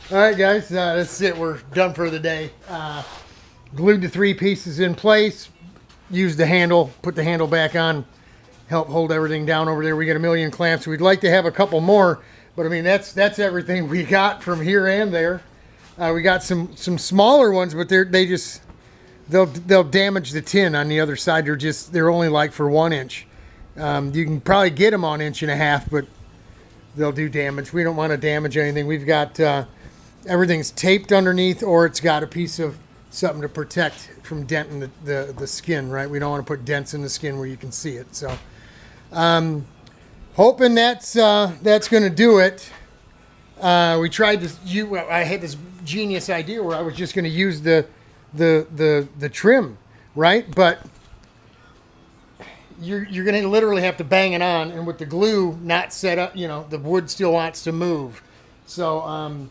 All right, guys, that's it. We're done for the day. Glued the 3 pieces in place. Used the handle, put the handle back on, help hold everything down over there. We got a million clamps. We'd like to have a couple more, but I mean that's everything we got from here and there. We got some smaller ones, but they'll damage the tin on the other side. They're only like for 1 inch. You can probably get them on 1.5 inch, but they'll do damage. We don't want to damage anything. We've got everything's taped underneath, or it's got a piece of something to protect from denting the skin, right? We don't want to put dents in the skin where you can see it. So hoping that's going to do it. We tried to I had this genius idea where I was just going to use the trim, right? But you're going to literally have to bang it on, and with the glue not set up, the wood still wants to move. So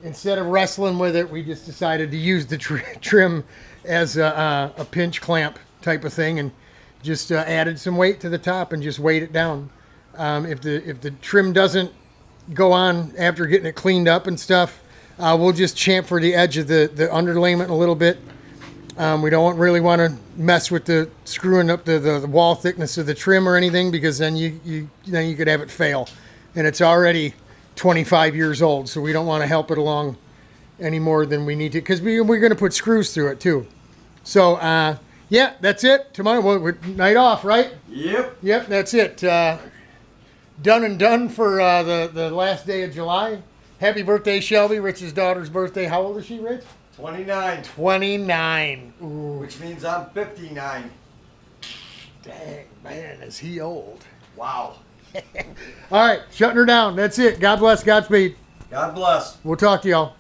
instead of wrestling with it, we just decided to use the trim as a pinch clamp type of thing, and just added some weight to the top and just weight it down. If the trim doesn't go on after getting it cleaned up and stuff, we'll just chamfer the edge of the underlayment a little bit. We don't really want to mess with the screwing up the wall thickness of the trim or anything, because then you could have it fail, and it's already 25 years old, so we don't want to help it along any more than we need to, because we're going to put screws through it too. So yeah, that's it. Tomorrow we're night off, right? Yep, that's it. Done and done for the last day of July. Happy birthday, Shelby, Rich's daughter's birthday. How old is she, Rich? 29. 29. Ooh. Which means I'm 59. Dang, man, is he old. Wow. All right, shutting her down. That's it. God bless, Godspeed. God bless. We'll talk to y'all.